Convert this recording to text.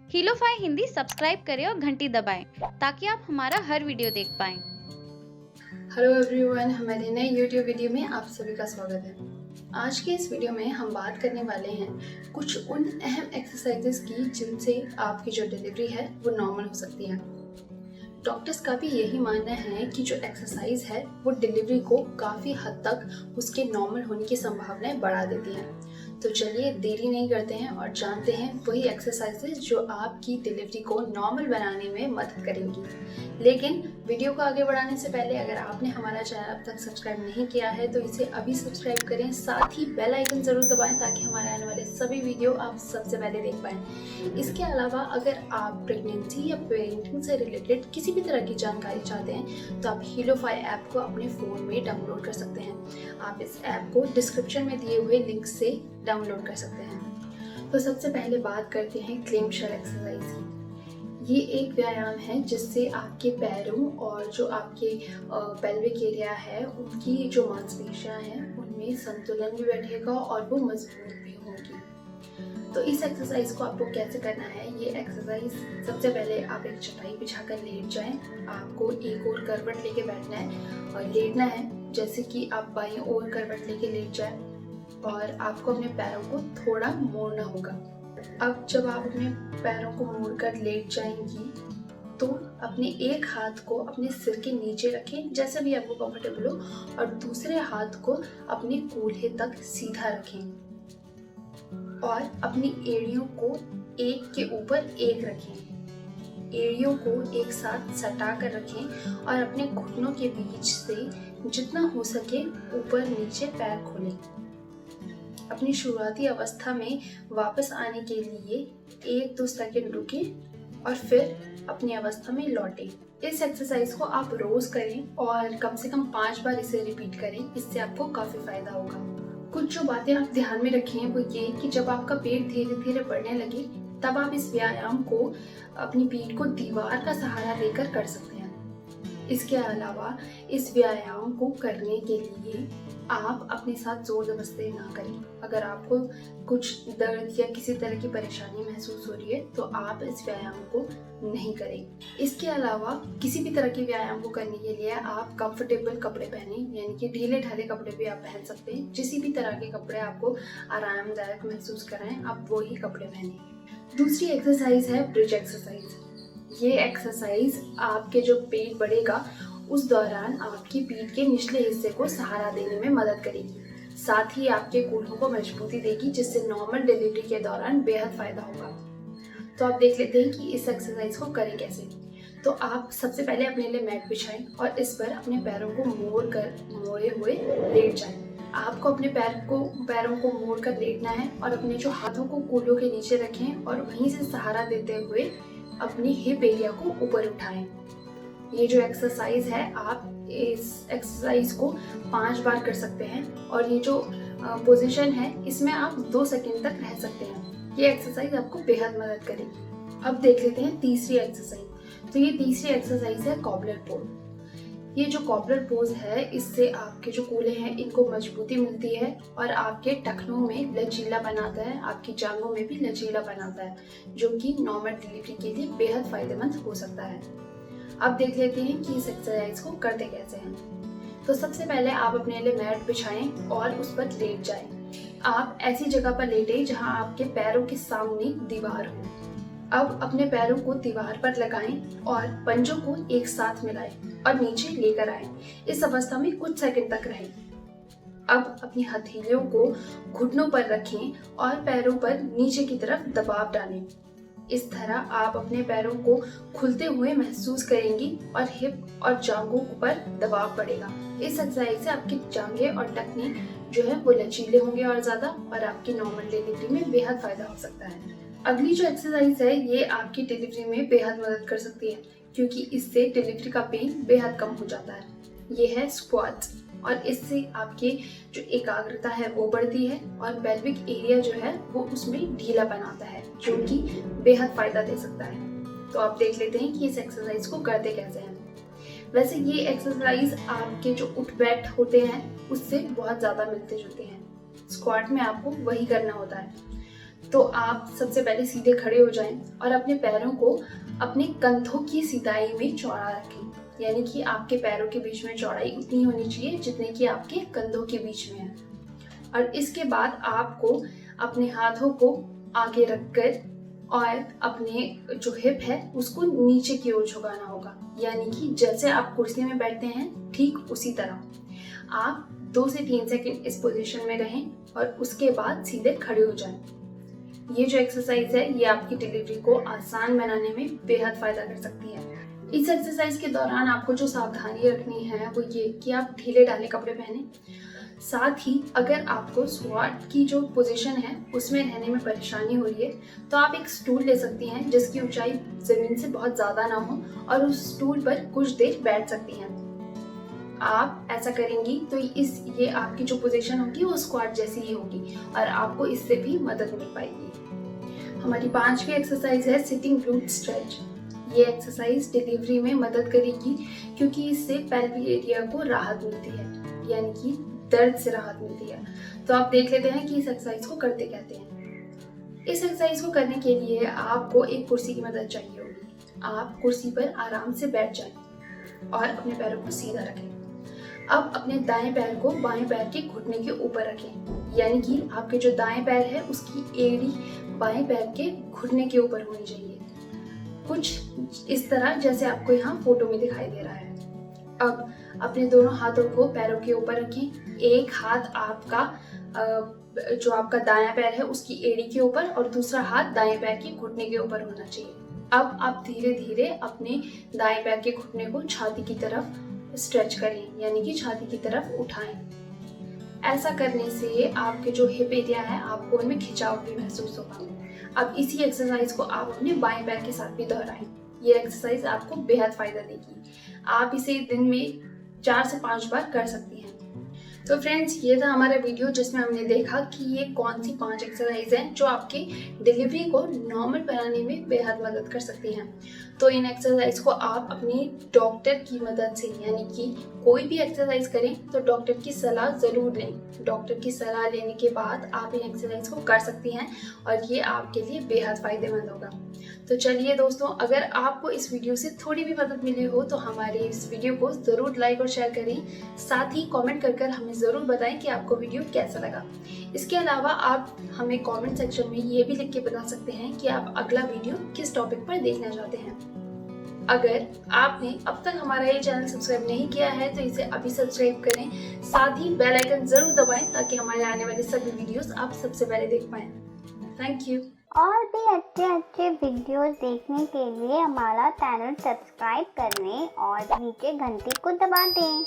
हीलोफाई Hindi subscribe करें और घंटी दबाएं ताकि आप हमारा हर वीडियो देख पाएं। हेलो एवरीवन, हमारे नए यूट्यूब वीडियो में आप सभी का स्वागत है। आज के इस वीडियो में हम बात करने वाले हैं कुछ उन अहम एक्सरसाइजेस की जिनसे आपकी जो डिलीवरी है वो नॉर्मल हो सकती है। डॉक्टर्स का भी यही मानना है कि जो एक्सरसाइज है वो डिलीवरी को काफ़ी हद तक उसके नॉर्मल होने की संभावनाएं बढ़ा देती हैं। तो चलिए देरी नहीं करते हैं और जानते हैं वही एक्सरसाइजेज जो आपकी डिलीवरी को नॉर्मल बनाने में मदद करेंगी। लेकिन वीडियो को आगे बढ़ाने से पहले अगर आपने हमारा चैनल अब तक सब्सक्राइब नहीं किया है तो इसे अभी सब्सक्राइब करें, साथ ही बेल आइकन ज़रूर दबाएं ताकि हमारे आने वाले सभी वीडियो आप सबसे पहले देख पाएं। इसके अलावा अगर आप प्रेगनेंसी या पेरेंटिंग से रिलेटेड किसी भी तरह की जानकारी चाहते हैं तो आप हीलोफाई ऐप को अपने फ़ोन में डाउनलोड कर सकते हैं। आप इस ऐप को डिस्क्रिप्शन में दिए हुए लिंक से डाउनलोड कर सकते हैं। तो सबसे पहले बात करते हैं क्लेम शेल एक्सरसाइज की। ये एक व्यायाम है जिससे आपके पैरों और जो आपके पेल्विक एरिया है उनकी जो मांसपेशियां हैं उनमें संतुलन भी बैठेगा और वो मजबूत भी होंगी। तो इस एक्सरसाइज को आपको कैसे करना है, ये एक्सरसाइज सबसे पहले आप एक चटाई बिछाकर लेट जाएं। आपको एक और करवट लेके बैठना है और लेटना है जैसे कि आप बाईं ओर करवट लेके लेट जाएं और आपको अपने पैरों को थोड़ा मोड़ना होगा। अब जब आप अपने पैरों को मोड़कर लेट जाएंगी तो अपने एक हाथ को अपने सिर के नीचे रखें जैसे भी आपको कंफर्टेबल हो और दूसरे हाथ को अपने कूल्हे तक सीधा रखें और अपनी एड़ियों को एक के ऊपर एक रखें। एड़ियों को एक साथ सटा कर रखें और अपने घुटनों के बीच से जितना हो सके ऊपर नीचे पैर खोलें। अपनी शुरुआती अवस्था में वापस आने के लिए 1-2 सेकंड रुकें और फिर अपनी अवस्था में लौटें। इस एक्सरसाइज को आप रोज करें और कम से कम 5 बार इसे रिपीट करें, इससे आपको काफी फायदा होगा। कुछ जो बातें आप ध्यान में रखें वो ये कि जब आपका पेट धीरे धीरे बढ़ने लगे तब आप इस व्यायाम को अपनी पीठ को दीवार का सहारा देकर कर सकते हैं। इसके अलावा इस व्यायाम को करने के लिए आप अपने साथ जोर जबरदस्ती ना करें। अगर आपको कुछ दर्द या किसी तरह की परेशानी महसूस हो रही है तो आप इस व्यायाम को नहीं करें। इसके अलावा किसी भी तरह के व्यायाम को करने के लिए आप कंफर्टेबल कपड़े पहने, यानी कि ढीले ढाले कपड़े भी आप पहन सकते हैं। किसी भी तरह के कपड़े आपको आरामदायक महसूस कराएं, आप वही कपड़े पहने। दूसरी एक्सरसाइज है ब्रिज एक्सरसाइज। ये एक्सरसाइज आपके जो पेट बढ़ेगा उस दौरान आपकी पीठ के निचले हिस्से को सहारा देने में मदद करेगी, साथ ही आपके कूल्हों को मजबूती देगी जिससे नॉर्मल डिलीवरी के दौरान बेहद फायदा होगा। तो आप देख लेते हैं कि इस एक्सरसाइज को करें कैसे। तो आप सबसे पहले अपने लिए मैट बिछाएं और इस पर अपने पैरों को मोड़े हुए लेट जाएं। आपको अपने पैरों को मोड़ कर लेटना है और अपने जो हाथों को कूल्हों के नीचे रखें और वहीं से सहारा देते हुए अपनी हिप एरिया को ऊपर उठाएं। ये जो एक्सरसाइज है आप इस एक्सरसाइज को 5 बार कर सकते हैं और ये जो पोजीशन है इसमें आप 2 सेकंड तक रह सकते हैं। ये एक्सरसाइज आपको बेहद मदद करेगी। अब देख लेते हैं तीसरी एक्सरसाइज। तो ये तीसरी एक्सरसाइज है कॉबलर पोज। ये जो कॉबलर पोज है इससे आपके जो कूल्हे हैं इनको मजबूती मिलती है और आपके टखनों में लचीला बनाता है, आपकी जांघों में भी लचीला बनाता है, जो कि नॉर्मल डिलीवरी के लिए बेहद फायदेमंद हो सकता है। अब देख लेते हैं कि इस एक्सरसाइज को करते कैसे हैं। तो सबसे पहले आप अपने लिए मैट बिछाएं और उस पर लेट जाएं। आप ऐसी जगह पर लेटें जहां आपके पैरों के सामने दीवार हो। अब अपने पैरों को दीवार पर लगाएं और पंजों को एक साथ मिलाएं और नीचे लेकर आएं। इस अवस्था में कुछ सेकंड तक रहें। अब अपनी हथेलियों को घुटनों पर रखें और पैरों पर नीचे की तरफ दबाव डालें। इस तरह आप अपने पैरों को खुलते हुए महसूस करेंगी और हिप और जांघों पर दबाव पड़ेगा। इस एक्सरसाइज से आपकी जांघें और टखने जो है वो लचीले होंगे और ज्यादा, और आपकी नॉर्मल डिलीवरी में बेहद फायदा हो सकता है। अगली जो एक्सरसाइज है ये आपकी डिलीवरी में बेहद मदद कर सकती है क्योंकि इससे डिलीवरी का पेन बेहद कम हो जाता है। ये है स्क्वाट्स और इससे आपकी जो एकाग्रता है वो बढ़ती है और पेल्विक एरिया जो है वो उसमें ढीला बनाता है, जो कि बेहद फायदा दे सकता है। तो आप देख लेते हैं कि इस एक्सरसाइज को करते कैसे हैं। वैसे ये एक्सरसाइज आपके जो उठ बैठ होते हैं उससे बहुत ज़्यादा मिलते जुलते हैं। स्क्वाट में आपको वही करना होता है। तो आप सबसे पहले सीधे खड़े हो जाएं और अपने पैरों को अपने कंधों की सिधाई में चौड़ा रखें। यानी कि आपके पैरों के बीच में चौड़ाई उतनी होनी चाहिए जितने कि आपके कंधों के बीच में है। और इसके बाद आपको अपने हाथों को आगे रखकर और अपने जो हिप है उसको नीचे की ओर झुकाना होगा। यानी कि जैसे आप कुर्सी में बैठते हैं ठीक उसी तरह आप 2 से 3 सेकंड इस पोजीशन में रहें और उसके बाद सीधे खड़े हो जाएं। ये जो एक्सरसाइज है ये आपकी डिलीवरी को आसान बनाने में बेहद फायदा कर सकती है। इस एक्सरसाइज के दौरान आपको जो सावधानी रखनी है वो ये कि आप ढीले ढाले कपड़े पहने। साथ ही अगर आपको स्क्वाट की जो पोजीशन है उसमें रहने में परेशानी हो रही है तो आप एक स्टूल ले सकती हैं जिसकी ऊंचाई जमीन से बहुत ज़्यादा ना हो और उस स्टूल पर कुछ देर बैठ सकती हैं। आप ऐसा करेंगी तो ये आपकी जो पोजीशन होगी वो स्क्वाट जैसी ही होगी और आपको इससे भी मदद मिल पाएगी। हमारी 5वीं एक्सरसाइज है सिटिंग ग्लूट स्ट्रेच। ये एक्सरसाइज डिलीवरी में मदद करेगी क्योंकि इससे पेल्विक एरिया को राहत मिलती है, यानी कि दर्द से राहत मिलती है। तो आप देख लेते हैं कि इस एक्सरसाइज को करते कहते हैं। इस एक्सरसाइज को करने के लिए आपको एक कुर्सी की मदद चाहिए होगी। आप कुर्सी पर आराम से बैठ जाएं और अपने पैरों को सीधा रखें। अब अपने दाएं पैर को बाएं पैर के घुटने के ऊपर रखें। यानी कि आपके जो दाएं पैर है उसकी एड़ी बाएं पैर के घुटने के ऊपर होनी चाहिए, कुछ इस तरह जैसे आपको यहाँ फोटो में दिखाई दे रहा है। अब अपने दोनों हाथों को पैरों के ऊपर रखें। एक हाथ आपका जो आपका दायां पैर है उसकी एड़ी के ऊपर और दूसरा हाथ दाएं पैर के घुटने के ऊपर होना चाहिए। अब आप धीरे धीरे अपने दाएं पैर के घुटने को छाती की तरफ स्ट्रेच करें, यानी कि छाती की तरफ उठाएं। ऐसा करने से आपके जो हिप एरिया है आपको उनमें खिंचाव भी महसूस होगा। अब इसी एक्सरसाइज को आप अपने बाएं पैर के साथ भी दोहराएं। ये एक्सरसाइज आपको बेहद फायदा देगी। आप इसे दिन में 4 से 5 बार कर सकती हैं। तो फ्रेंड्स, ये था हमारा वीडियो जिसमें हमने देखा कि ये कौन सी 5 एक्सरसाइज हैं जो आपके डिलीवरी को नॉर्मल बनाने में बेहद मदद कर सकती हैं। तो इन एक्सरसाइज को आप अपने डॉक्टर की मदद से, यानी कि कोई भी एक्सरसाइज करें तो डॉक्टर की सलाह ज़रूर लें। डॉक्टर की सलाह लेने के बाद आप इन एक्सरसाइज को कर सकती हैं और ये आपके लिए बेहद फ़ायदेमंद होगा। तो चलिए दोस्तों, अगर आपको इस वीडियो से थोड़ी भी मदद मिली हो तो हमारे इस वीडियो को ज़रूर लाइक और शेयर करें। साथ ही कमेंट कर हमें ज़रूर बताएं कि आपको वीडियो कैसा लगा। इसके अलावा आप हमें कमेंट सेक्शन में ये भी लिख के बता सकते हैं कि आप अगला वीडियो किस टॉपिक पर देखना चाहते हैं। अगर आपने अब तक हमारा ये चैनल सब्सक्राइब नहीं किया है तो इसे अभी सब्सक्राइब करें। साथ ही बेल आइकन ज़रूर दबाएं ताकि हमारे आने वाले सभी वीडियोस आप सबसे पहले देख पाएं। Thank you. और भी अच्छे वीडियोस देखने के लिए हमारा चैनल सब्सक्राइब करें और नीचे घंटी को दबा दें।